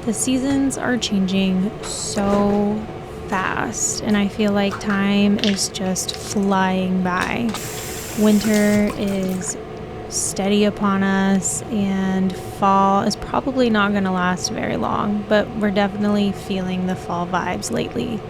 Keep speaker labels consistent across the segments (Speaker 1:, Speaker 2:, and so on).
Speaker 1: The seasons are changing so fast, and I feel like time is just flying by. Winter is steady upon us, and fall is probably not going to last very long, but we're definitely feeling the fall vibes lately.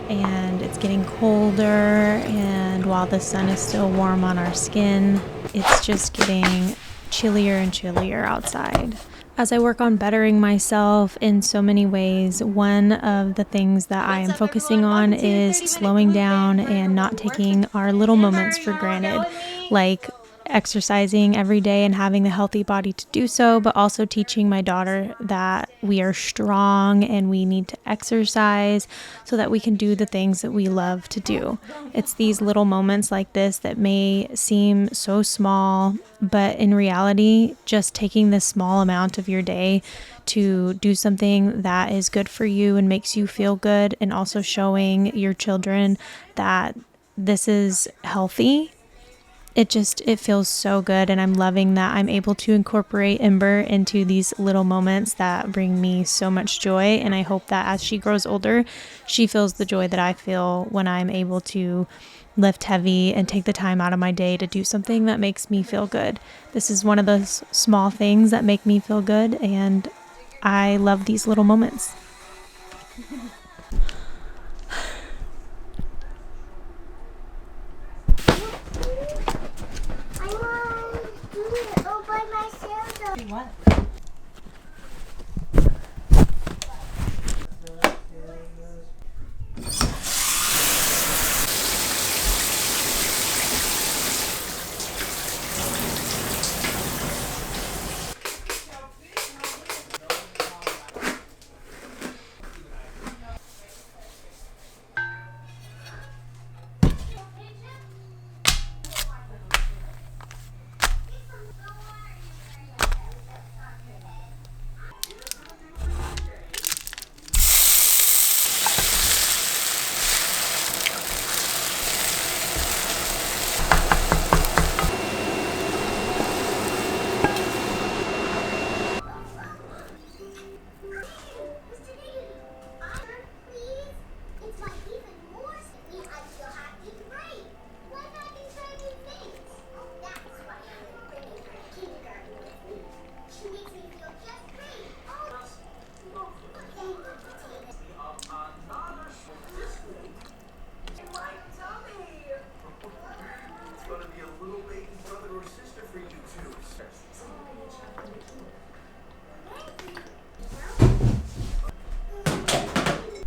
Speaker 1: And it's getting colder, and while the sun is still warm on our skin, it's just getting chillier and chillier outside. As I work on bettering myself in so many ways, one of the things that I am focusing on is slowing down and not taking our little moments for granted, like exercising every day and having the healthy body to do so, but also teaching my daughter that we are strong and we need to exercise so that we can do the things that we love to do. It's these little moments like this that may seem so small, but in reality, just taking this small amount of your day to do something that is good for you and makes you feel good, and also showing your children that this is healthy. It feels so good, and I'm loving that I'm able to incorporate Ember into these little moments that bring me so much joy. And I hope that as she grows older, she feels the joy that I feel when I'm able to lift heavy and take the time out of my day to do something that makes me feel good. This is one of those small things that make me feel good, and I love these little moments.
Speaker 2: What?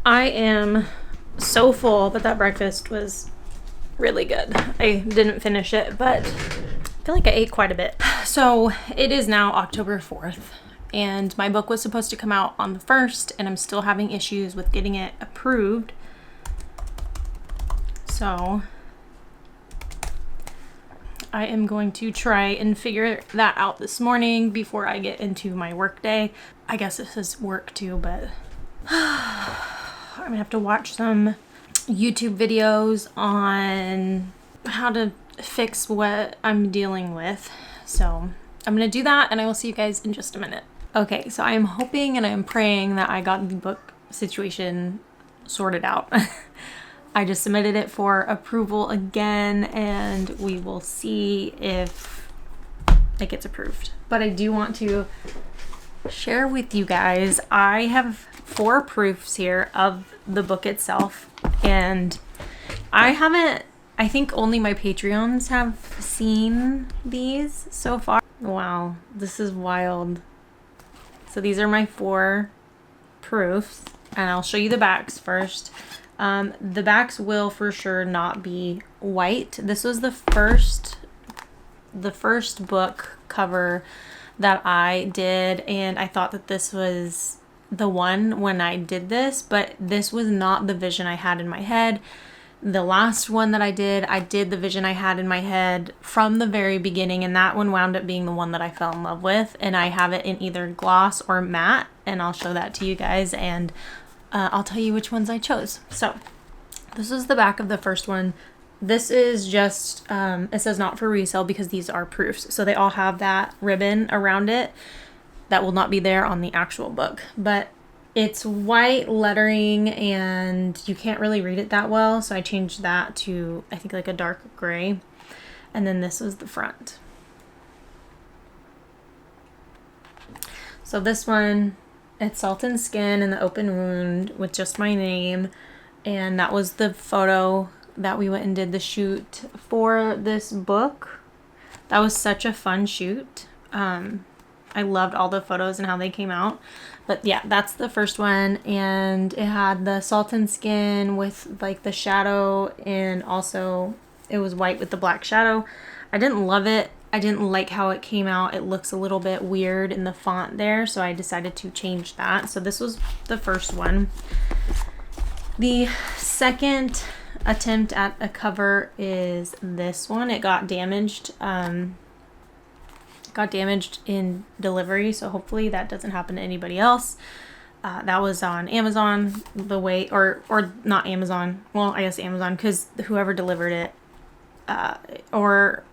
Speaker 1: I am so full, but that breakfast was really good. I didn't finish it, but I feel like I ate quite a bit. So it is now October 4th, and my book was supposed to come out on the 1st, and I'm still having issues with getting it approved. So I am going to try and figure that out this morning before I get into my work day. I guess this is work too, but I'm gonna have to watch some YouTube videos on how to fix what I'm dealing with. So I'm gonna do that, and I will see you guys in just a minute. Okay, so I am hoping and I am praying that I got the book situation sorted out. I just submitted it for approval again, and we will see if it gets approved. But I do want to share with you guys, I have 4 proofs here of the book itself, and I think only my Patreons have seen these so far. Wow, this is wild. So these are my 4 proofs, and I'll show you the backs first. The backs will for sure not be white. This was the first book cover that I did, and I thought that this was the one when I did this, but this was not the vision I had in my head. The last one that I did the vision I had in my head from the very beginning, and that one wound up being the one that I fell in love with, and I have it in either gloss or matte, and I'll show that to you guys, and I'll tell you which ones I chose. So this is the back of the first one. This is just, it says not for resale because these are proofs. So they all have that ribbon around it that will not be there on the actual book. But It's white lettering and you can't really read it that well, so I changed that to, I think, like a dark gray. And then this was the front. So this one, it's Salt and Skin in the Open Wound with just my name. And that was the photo that we went and did the shoot for this book. That was such a fun shoot. I loved all the photos and how they came out. But yeah, that's the first one. And it had the Salt and Skin with like the shadow, and also it was white with the black shadow. I didn't love it. I didn't like how it came out. It looks a little bit weird in the font there, so I decided to change that. So this was the first one. The second attempt at a cover is this one. It got damaged. Got damaged in delivery, so hopefully that doesn't happen to anybody else. That was on Amazon, or not Amazon. Well, I guess Amazon, because whoever delivered it, or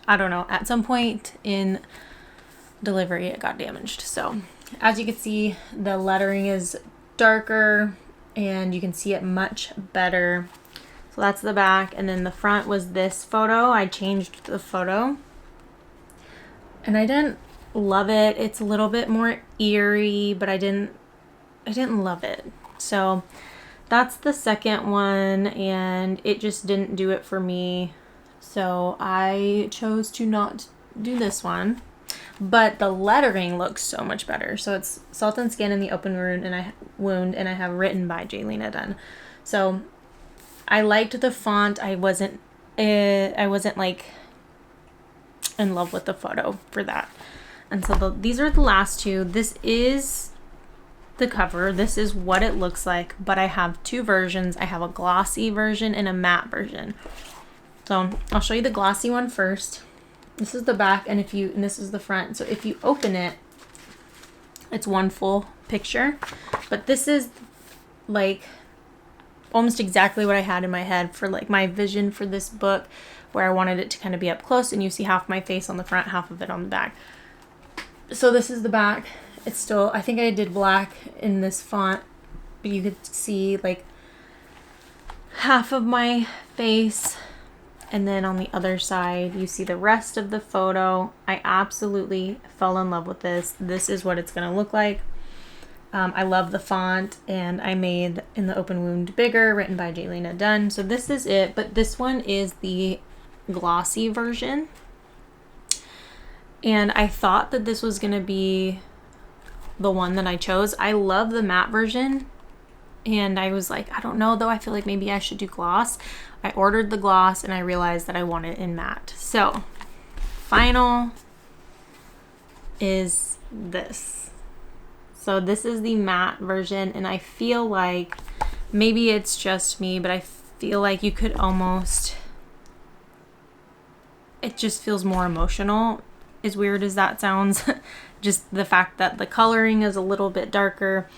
Speaker 1: I don't know, at some point in delivery it got damaged. So as you can see, the lettering is darker and you can see it much better. So that's the back, and then the front was this photo. I changed the photo and I didn't love it. It's a little bit more eerie, but I didn't love it. So that's the second one, and it just didn't do it for me. So I chose to not do this one, but the lettering looks so much better. So it's Salt and Skin in the Open Wound, and I have written by Jaylenadunn. So I liked the font. I wasn't like in love with the photo for that. And so these are the last two. This is the cover. This is what it looks like, but I have two versions. I have a glossy version and a matte version. So I'll show you the glossy one first. This is the back, and this is the front. So if you open it, it's one full picture, but this is like almost exactly what I had in my head for like my vision for this book, where I wanted it to kind of be up close and you see half my face on the front, half of it on the back. So this is the back. It's still, I think I did black in this font, but you could see like half of my face. And then on the other side, you see the rest of the photo. I absolutely fell in love with this. This is what it's going to look like. I love the font, and I made In the Open Wound bigger, written by Jaylenadunn. So this is it, but this one is the glossy version. And I thought that this was going to be the one that I chose. I love the matte version, and I was like, I don't know though, I feel like maybe I should do gloss. I ordered the gloss and I realized that I want it in matte. So final is this. So this is the matte version, and I feel like maybe it's just me, but I feel like you could almost, it just feels more emotional, as weird as that sounds. Just the fact that the coloring is a little bit darker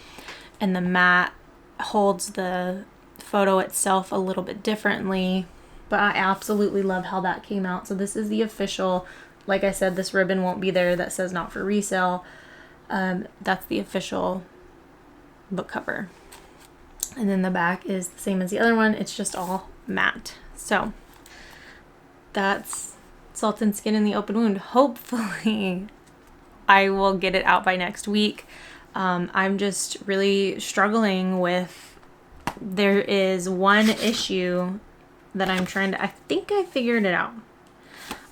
Speaker 1: and the matte holds the photo itself a little bit differently, but I absolutely love how that came out. So this is the official, like I said, this ribbon won't be there that says not for resale. That's the official book cover, and then the back is the same as the other one. It's just all matte. So that's Salt and Skin in the Open Wound. Hopefully I will get it out by next week. I'm just really struggling with, there is one issue that I'm trying to, I think I figured it out.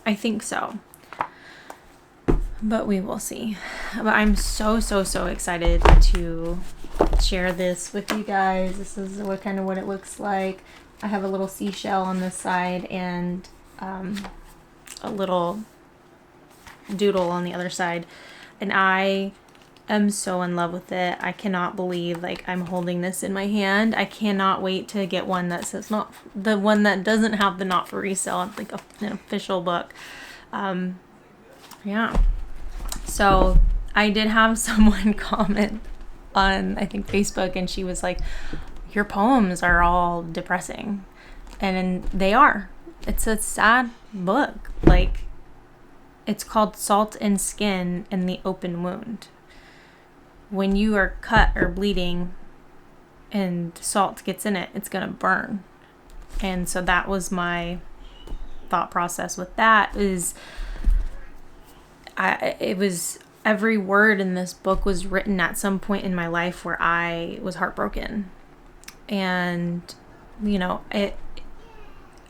Speaker 1: I think so, but we will see. But I'm so excited to share this with you guys. This is what it looks like. I have a little seashell on this side and a little doodle on the other side, and I am so in love with it. I cannot believe like I'm holding this in my hand. I cannot wait to get one that says not, the one that doesn't have the not for resale, like an official book. Yeah. So I did have someone comment on, I think, Facebook, and she was like, your poems are all depressing. And they are. It's a sad book. Like, it's called Salt and Skin in the Open Wound. when you are cut or bleeding and salt gets in it, it's gonna burn. And so that was my thought process with that. It was every word in this book was written at some point in my life where I was heartbroken. And you know,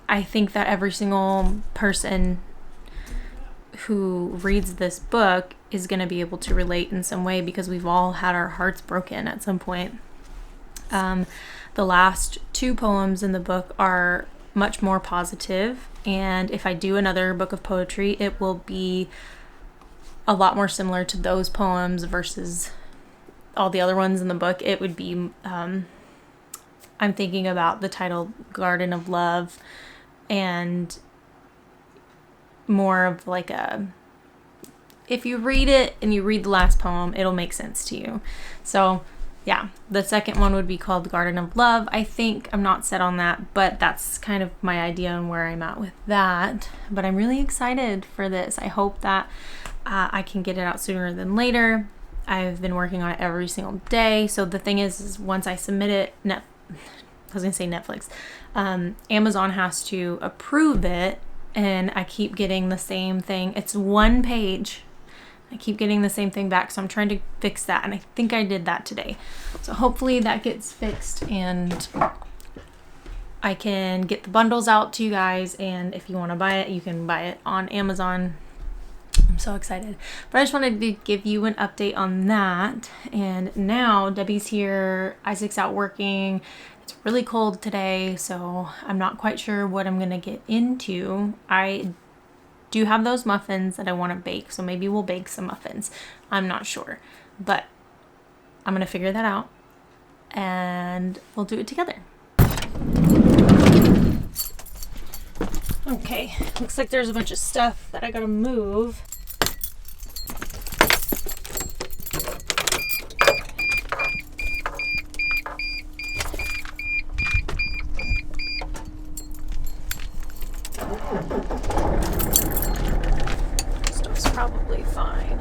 Speaker 1: I think that every single person who reads this book is going to be able to relate in some way, because we've all had our hearts broken at some point. The last 2 poems in the book are much more positive, and if I do another book of poetry, it will be a lot more similar to those poems versus all the other ones in the book. It would be I'm thinking about the title Garden of Love, and more of like if you read it and you read the last poem, it'll make sense to you. So yeah, the second one would be called Garden of Love, I think. I'm not set on that, but that's kind of my idea on where I'm at with that. But I'm really excited for this. I hope that I can get it out sooner than later. I've been working on it every single day. So the thing is once I submit it, I was gonna say Netflix, Amazon has to approve it, and I keep getting the same thing. It's 1 page. I keep getting the same thing back, so I'm trying to fix that, and I think I did that today. So hopefully that gets fixed, and I can get the bundles out to you guys, and if you want to buy it, you can buy it on Amazon. I'm so excited. But I just wanted to give you an update on that. And now Debbie's here, Isaac's out working. It's really cold today, so I'm not quite sure what I'm gonna get into. I do have those muffins that I want to bake, so maybe we'll bake some muffins. I'm not sure, but I'm gonna figure that out and we'll do it together. Okay, looks like there's a bunch of stuff that I gotta move. Stuff's probably fine.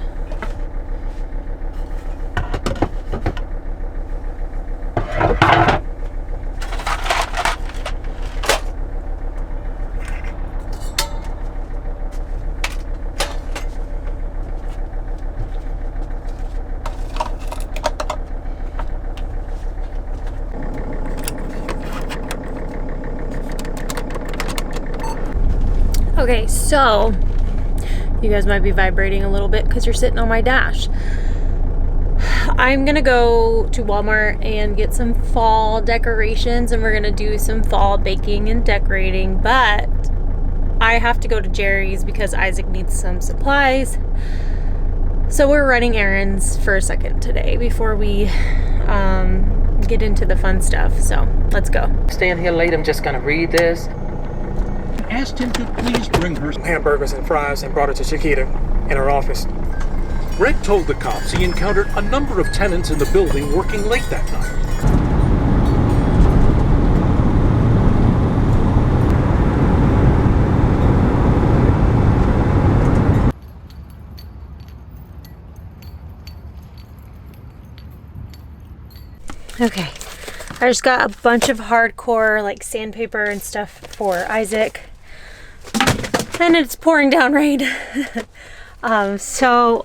Speaker 1: Okay, so you guys might be vibrating a little bit because you're sitting on my dash. I'm gonna go to Walmart and get some fall decorations, and we're gonna do some fall baking and decorating, but I have to go to Jerry's because Isaac needs some supplies. So we're running errands for a second today before we get into the fun stuff. So let's go.
Speaker 3: Staying here late, I'm just gonna read this.
Speaker 4: Asked him to please bring her
Speaker 5: hamburgers and fries and brought it to Chiquita in her office.
Speaker 4: Greg told the cops he encountered a number of tenants in the building working late that night.
Speaker 1: Okay, I just got a bunch of hardcore like sandpaper and stuff for Isaac, and it's pouring down rain. So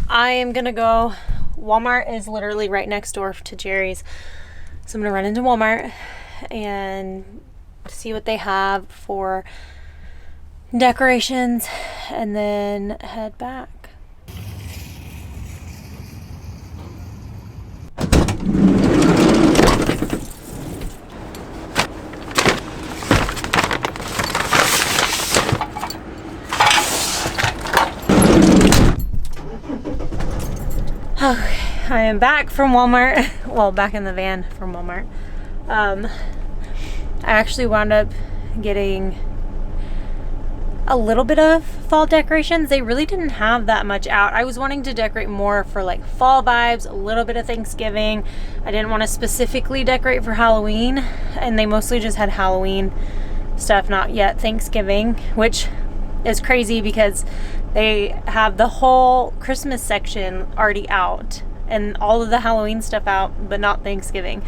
Speaker 1: I am gonna go. Walmart is literally right next door to Jerry's, so I'm gonna run into Walmart and see what they have for decorations and then head back. Okay, I am back from Walmart. Well, back in the van from Walmart. I actually wound up getting a little bit of fall decorations. They really didn't have that much out. I was wanting to decorate more for like fall vibes, a little bit of Thanksgiving. I didn't want to specifically decorate for Halloween, and they mostly just had Halloween stuff, not yet Thanksgiving, which is crazy because they have the whole Christmas section already out, and all of the Halloween stuff out, but not Thanksgiving.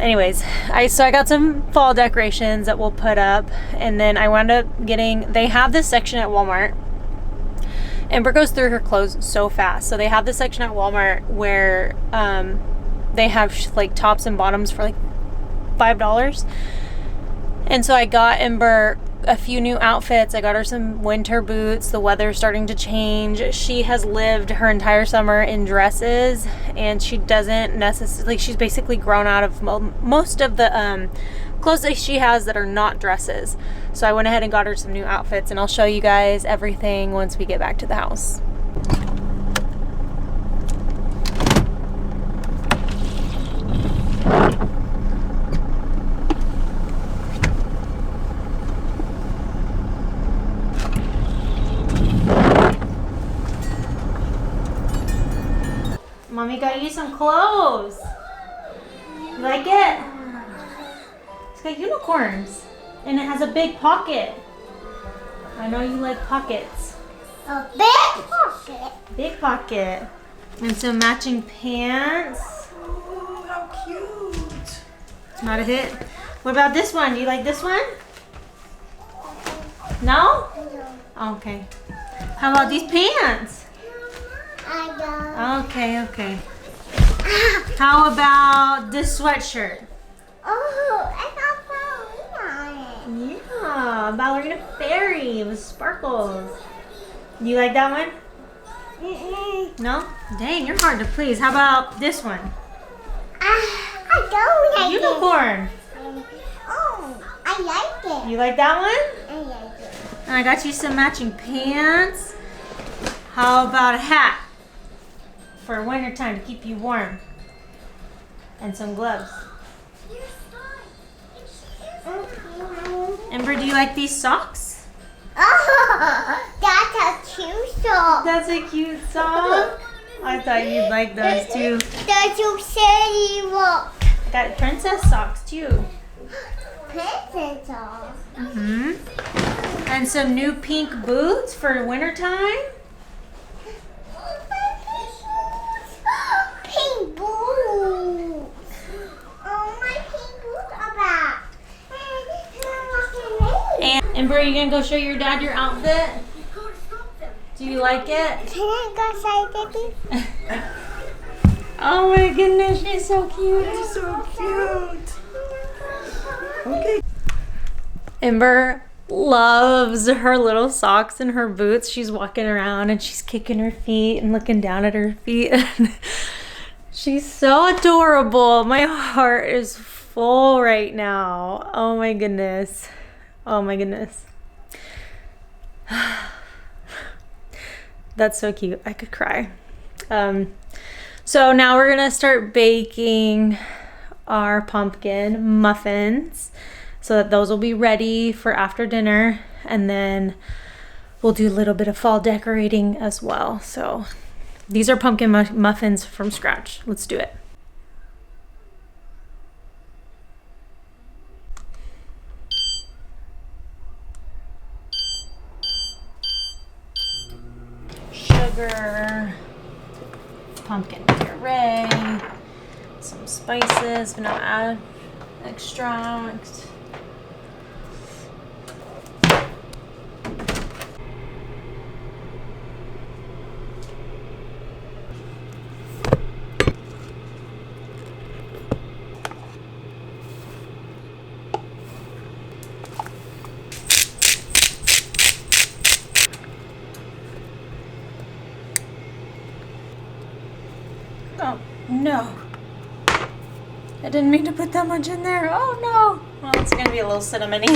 Speaker 1: Anyways, I got some fall decorations that we'll put up, and then I wound up they have this section at Walmart. Ember goes through her clothes so fast. So they have this section at Walmart where they have like tops and bottoms for like $5. And so I got Ember a few new outfits. I got her some winter boots. The weather's starting to change. She has lived her entire summer in dresses, and she doesn't necessarily, she's basically grown out of most of the clothes that she has that are not dresses. So I went ahead and got her some new outfits, and I'll show you guys everything once we get back to the house. Mommy got you some clothes. You like it? It's got unicorns. And it has a big pocket. I know you like pockets.
Speaker 2: A big pocket.
Speaker 1: Big pocket. And some matching pants.
Speaker 6: Oh, how cute.
Speaker 1: Not a hit. What about this one? Do you like this one? No? Okay. How about these pants?
Speaker 2: I got.
Speaker 1: Okay. How about this sweatshirt?
Speaker 2: Oh, I got ballerina on it.
Speaker 1: Yeah, ballerina fairy with sparkles. You like that one? No? Dang, you're hard to please. How about this one?
Speaker 2: I don't like
Speaker 1: Unicorn.
Speaker 2: it. Oh, I like it.
Speaker 1: You like that one?
Speaker 2: I like it.
Speaker 1: And I got you some matching pants. How about a hat for wintertime to keep you warm? And some gloves. Ember, do you like these socks?
Speaker 2: Oh, that's a cute song.
Speaker 1: That's a cute sock. I thought you'd like those too.
Speaker 2: That's a silly walk.
Speaker 1: I got princess socks too.
Speaker 2: Princess song.
Speaker 1: And some new pink boots for wintertime.
Speaker 2: Pink boots. Oh, my pink boots are back.
Speaker 1: And Ember, are you gonna go show your dad your outfit? Do you like it?
Speaker 2: Can I go say, baby?
Speaker 1: Oh my goodness, she's so cute.
Speaker 6: So cute. Okay.
Speaker 1: Ember loves her little socks and her boots. She's walking around and she's kicking her feet and looking down at her feet. She's so adorable. My heart is full right now. Oh my goodness. Oh my goodness. That's so cute. I could cry. So now we're gonna start baking our pumpkin muffins so that those will be ready for after dinner, and then we'll do a little bit of fall decorating as well. So these are pumpkin muffins from scratch. Let's do it. Sugar, pumpkin puree, some spices, vanilla extract. Oh, no. I didn't mean to put that much in there. Oh, no. Well, it's going to be a little cinnamony.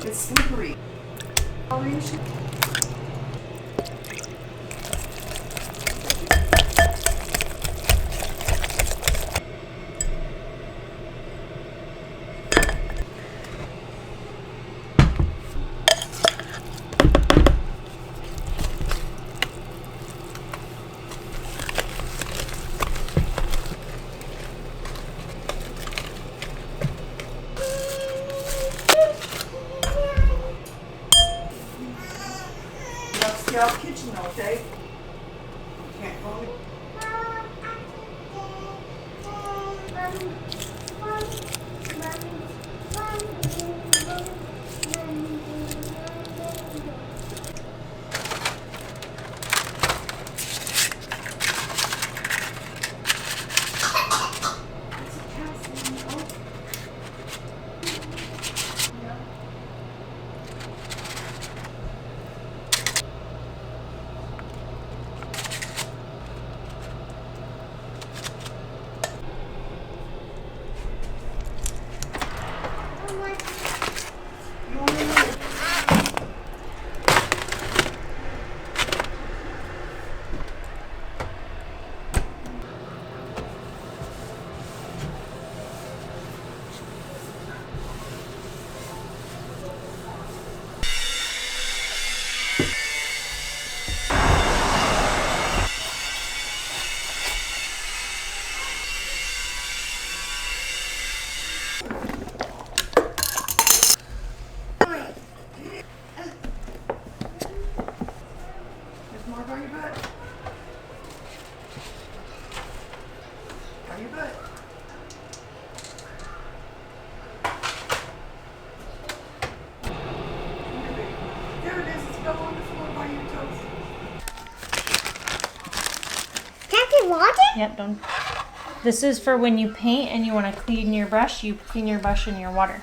Speaker 6: It's slippery.
Speaker 2: in water?
Speaker 1: Yep, don't. This is for when you paint and you want to clean your brush. You clean your brush in your water.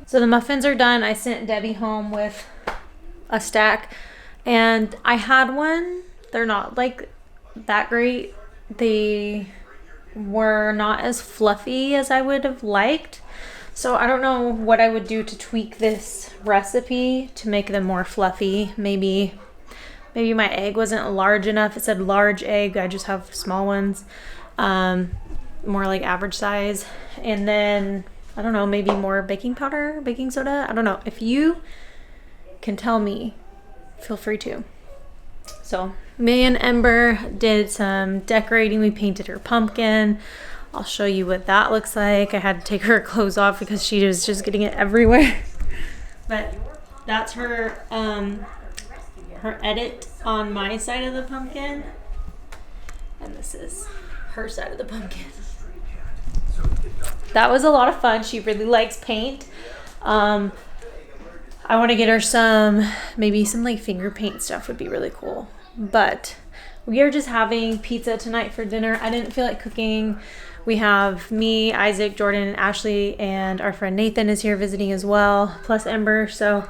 Speaker 1: So the muffins are done. I sent Debbie home with a stack, and I had one. They're not like that great. They were not as fluffy as I would have liked. So I don't know what I would do to tweak this recipe to make them more fluffy. Maybe my egg wasn't large enough. It said large egg. I just have small ones, more like average size. And then I don't know, maybe more baking powder, baking soda. I don't know. If you can tell me, feel free to. So me and Ember did some decorating. We painted her pumpkin. I'll show you what that looks like. I had to take her clothes off because she was just getting it everywhere. But that's her her edit on my side of the pumpkin. And this is her side of the pumpkin. That was a lot of fun. She really likes paint. I want to get her maybe some like finger paint stuff would be really cool. But we are just having pizza tonight for dinner. I didn't feel like cooking. We have me, Isaac, Jordan, and Ashley, and our friend Nathan is here visiting as well, plus Ember. So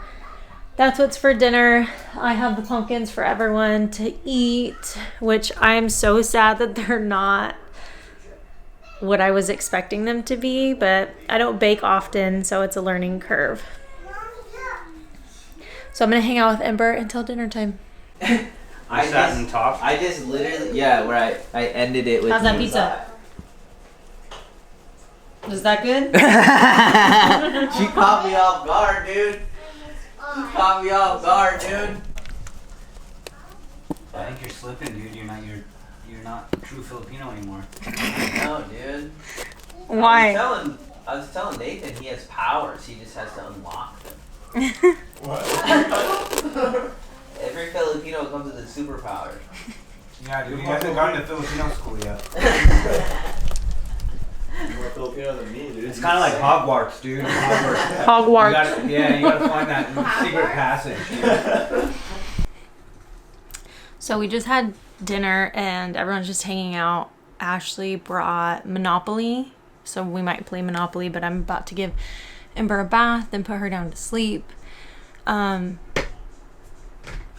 Speaker 1: that's what's for dinner. I have the pumpkins for everyone to eat, which I'm so sad that they're not what I was expecting them to be, but I don't bake often, so it's a learning curve. So I'm gonna hang out with Ember until dinner time.
Speaker 7: I just literally, where I ended it with.
Speaker 1: How's that pizza? Is that good?
Speaker 7: She caught me off guard, dude.
Speaker 8: I think you're slipping, dude. You're not true Filipino anymore.
Speaker 7: No, dude.
Speaker 1: Why?
Speaker 7: I was telling Nathan he has powers. He just has to unlock them. Every Filipino comes with a superpower.
Speaker 8: Yeah, dude. You haven't gone to Filipino school yet.
Speaker 7: You're more Filipino than me, dude.
Speaker 8: It's kind of like Hogwarts, dude.
Speaker 1: Hogwarts.
Speaker 8: You gotta find that secret passage.
Speaker 1: So we just had dinner and everyone's just hanging out. Ashley brought Monopoly, so we might play Monopoly, but I'm about to give Ember a bath and put her down to sleep.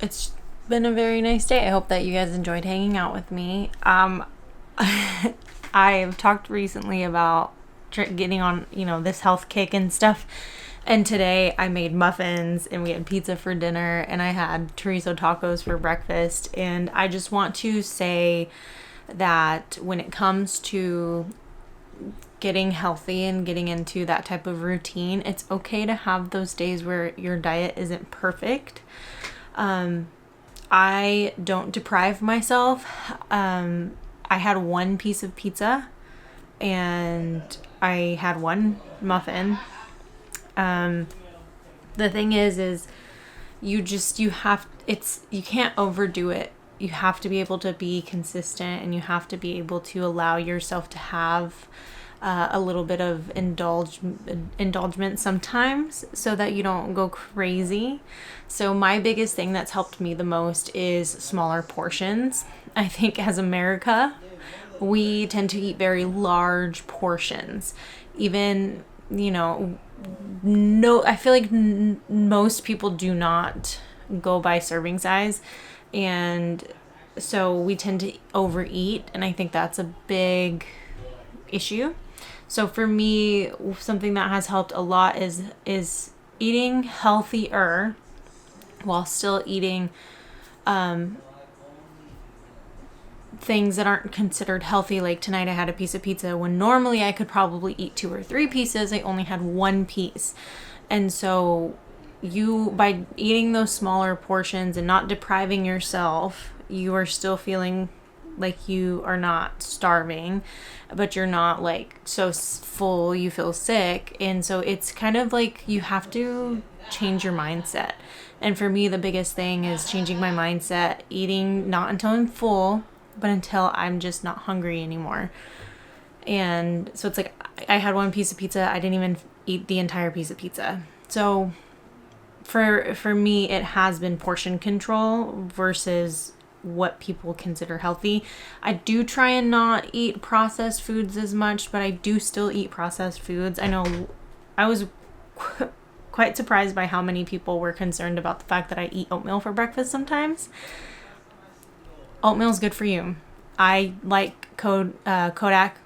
Speaker 1: It's been a very nice day. I hope that you guys enjoyed hanging out with me. I've talked recently about getting on, this health kick and stuff. And today I made muffins and we had pizza for dinner and I had chorizo tacos for breakfast. And I just want to say that when it comes to getting healthy and getting into that type of routine, it's okay to have those days where your diet isn't perfect. I don't deprive myself. I had one piece of pizza and I had one muffin. The thing is you can't overdo it. You have to be able to be consistent and you have to be able to allow yourself to have a little bit of indulgence sometimes so that you don't go crazy. So my biggest thing that's helped me the most is smaller portions. I think as America, we tend to eat very large portions. Even, I feel like most people do not go by serving size. And so we tend to overeat. And I think that's a big issue. So for me, something that has helped a lot is eating healthier while still eating things that aren't considered healthy. Like tonight I had a piece of pizza when normally I could probably eat 2 or 3 pieces. I only had 1 piece. And so by eating those smaller portions and not depriving yourself, you are still feeling like you are not starving, but you're not like so full you feel sick. And so it's kind of like you have to change your mindset. And for me, the biggest thing is changing my mindset, eating not until I'm full, but until I'm just not hungry anymore. And so it's like I had 1 piece of pizza. I didn't even eat the entire piece of pizza. So for me, it has been portion control versus what people consider healthy. I do try and not eat processed foods as much, but I do still eat processed foods. I know I was quite surprised by how many people were concerned about the fact that I eat oatmeal for breakfast sometimes. Oatmeal is good for you. I like Kodak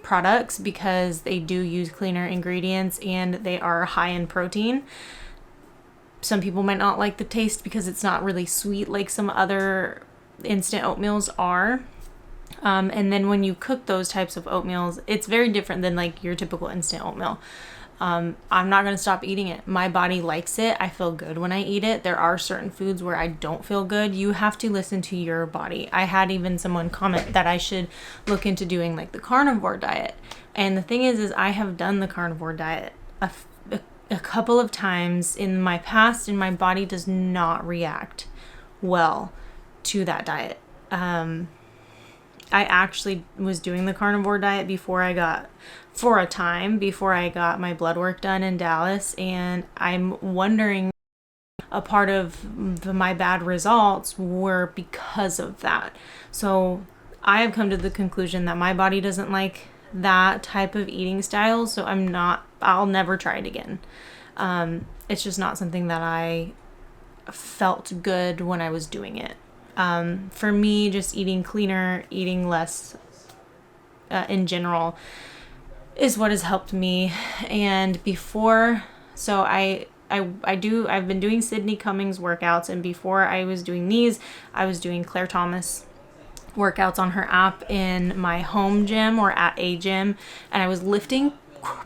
Speaker 1: products because they do use cleaner ingredients and they are high in protein. Some people might not like the taste because it's not really sweet like some other instant oatmeals are. And then when you cook those types of oatmeals, it's very different than like your typical instant oatmeal. I'm not going to stop eating it. My body likes it. I feel good when I eat it. There are certain foods where I don't feel good. You have to listen to your body. I had even someone comment that I should look into doing like the carnivore diet. And the thing is I have done the carnivore diet a couple of times in my past, and my body does not react well to that diet. I actually was doing the carnivore diet before I got my blood work done in Dallas, and I'm wondering a part of my bad results were because of that. So I have come to the conclusion that my body doesn't like that type of eating style, so I'll never try it again. It's just not something that I felt good when I was doing it. For me, just eating cleaner, eating less in general is what has helped me. And before, so I've been doing Sydney Cummings workouts, and before I was doing these, I was doing Claire Thomas workouts on her app in my home gym or at a gym, and I was lifting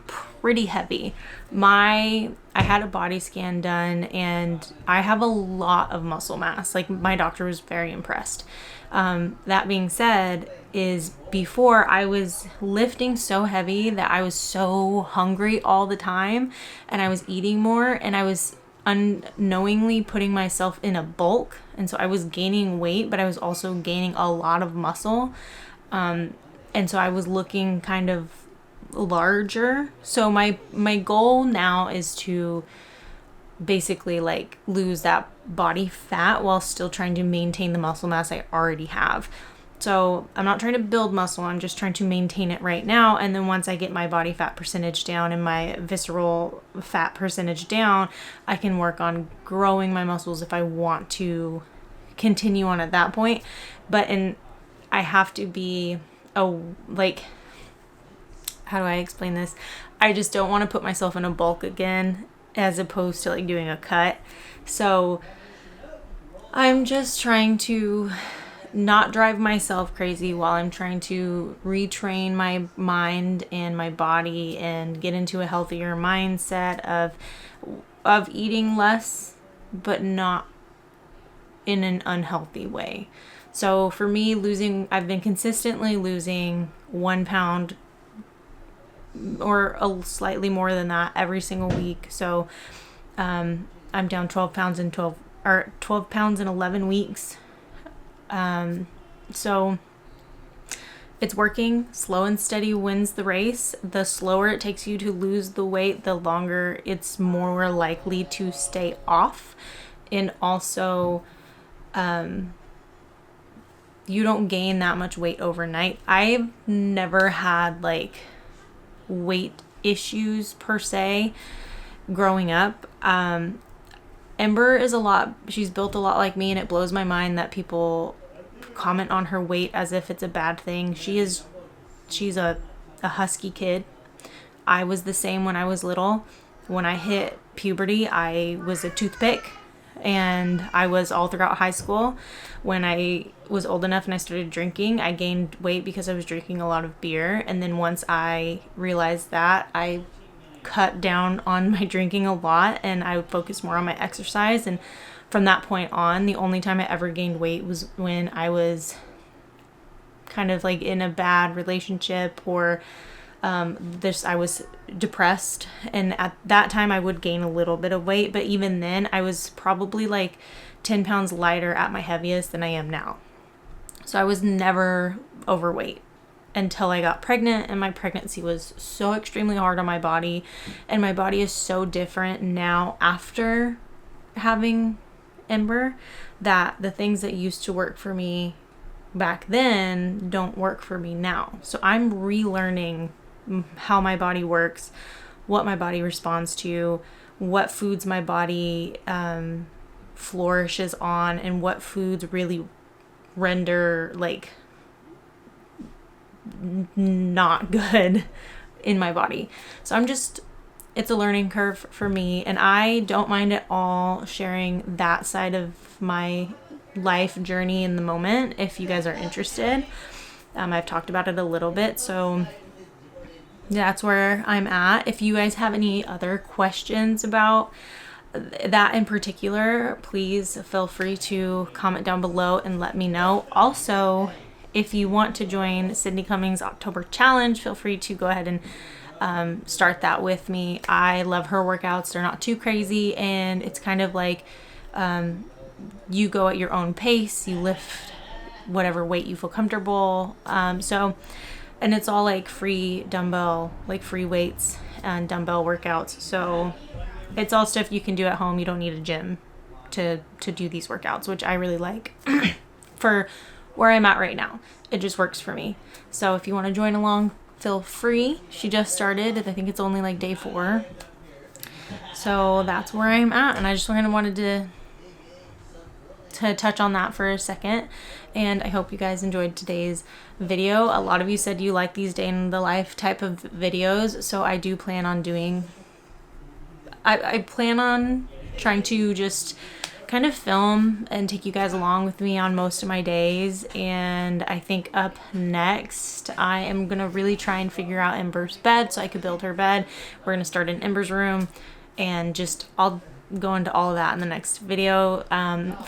Speaker 1: pretty heavy. I had a body scan done, and I have a lot of muscle mass. Like, my doctor was very impressed. That being said, is before I was lifting so heavy that I was so hungry all the time, and I was eating more, and I was unknowingly putting myself in a bulk, and so I was gaining weight, but I was also gaining a lot of muscle, and so I was looking kind of larger. So my goal now is to basically like lose that body fat while still trying to maintain the muscle mass I already have. So I'm not trying to build muscle, I'm just trying to maintain it right now. And then once I get my body fat percentage down and my visceral fat percentage down, I can work on growing my muscles if I want to continue on at that point. But I have to be how do I explain this? I just don't want to put myself in a bulk again as opposed to like doing a cut. So I'm just trying to not drive myself crazy while I'm trying to retrain my mind and my body and get into a healthier mindset of eating less, but not in an unhealthy way. So for me, I've been consistently losing 1 pound or slightly more than that every single week. So I'm down 12 pounds in 12 pounds in 11 weeks. So it's working. Slow and steady wins the race. The slower it takes you to lose the weight, the longer it's more likely to stay off. And also, you don't gain that much weight overnight. I've never had like weight issues per se growing up. Ember is she's built a lot like me, and it blows my mind that people comment on her weight as if it's a bad thing. She's a husky kid. I was the same when I was little. When I hit puberty, I was a toothpick, and I was all throughout high school. When I was old enough and I started drinking, I gained weight because I was drinking a lot of beer. And then once I realized that, I cut down on my drinking a lot, and I would focus more on my exercise. And from that point on, the only time I ever gained weight was when I was kind of like in a bad relationship, or I was depressed, and at that time I would gain a little bit of weight, but even then I was probably like 10 pounds lighter at my heaviest than I am now. So I was never overweight until I got pregnant, and my pregnancy was so extremely hard on my body, and my body is so different now after having Ember, that the things that used to work for me back then don't work for me now. So I'm relearning how my body works, what my body responds to, what foods my body flourishes on, and what foods really render like not good in my body. So it's a learning curve for me, and I don't mind at all sharing that side of my life journey in the moment if you guys are interested. I've talked about it a little bit, so that's where I'm at. If you guys have any other questions about that in particular, please feel free to comment down below and let me know. Also, if you want to join Sydney Cummings' October challenge, feel free to go ahead and start that with me. I love her workouts. They're not too crazy, and it's kind of like you go at your own pace, you lift whatever weight you feel comfortable. And it's all like free dumbbell, like free weights and dumbbell workouts. So it's all stuff you can do at home. You don't need a gym to do these workouts, which I really like for where I'm at right now. It just works for me. So if you want to join along, feel free. She just started. I think it's only like day 4. So that's where I'm at. And I just kind of wanted to touch on that for a second, and I hope you guys enjoyed today's video. A lot of you said you like these day in the life type of videos, so I do plan on doing I plan on trying to just kind of film and take you guys along with me on most of my days. And I think up next I am gonna really try and figure out Ember's bed so I could build her bed. We're gonna start in Ember's room, and just I'll go into all of that in the next video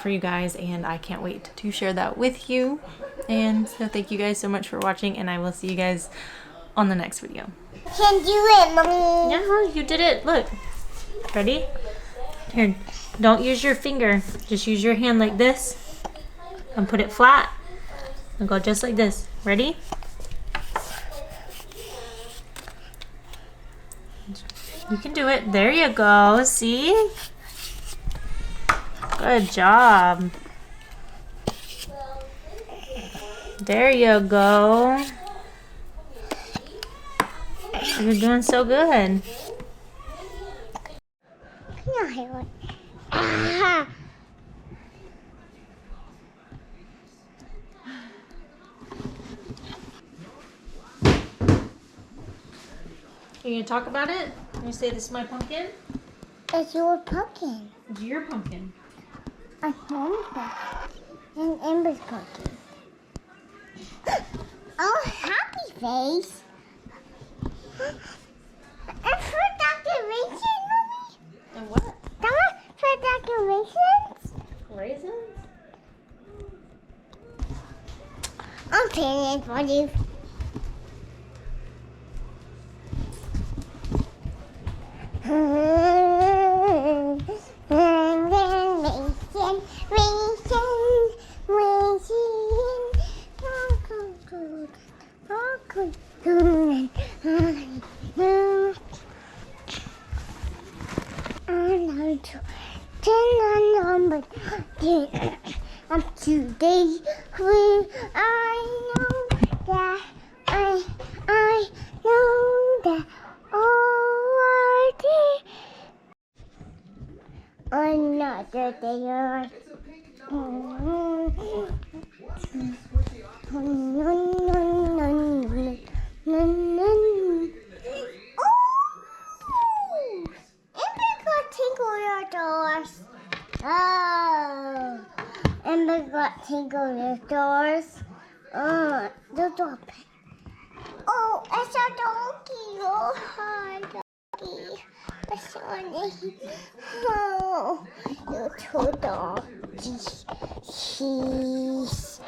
Speaker 1: for you guys, and I can't wait to share that with you. And so thank you guys so much for watching, and I will see you guys on the next video.
Speaker 2: Can do it, Mommy.
Speaker 1: Yeah, you did it. Look. Ready? Here, don't use your finger. Just use your hand like this and put it flat and go just like this. Ready? You can do it. There you go. See? Good job. There you go. You're doing so good. Are you gonna talk about it? Can you say this is my pumpkin?
Speaker 2: It's your pumpkin.
Speaker 1: It's your pumpkin.
Speaker 2: A home pumpkin. And Ember's pumpkin. Oh, happy face. And for decoration, Mommy?
Speaker 1: And what?
Speaker 2: That was for decorations?
Speaker 1: Raisins?
Speaker 2: I'm painting for you. I'm today, I know that Oh, Ember got tingle the doors. The door. Oh, it's a donkey. Oh, hi, donkey. It's on it. Oh, you two donkeys. He's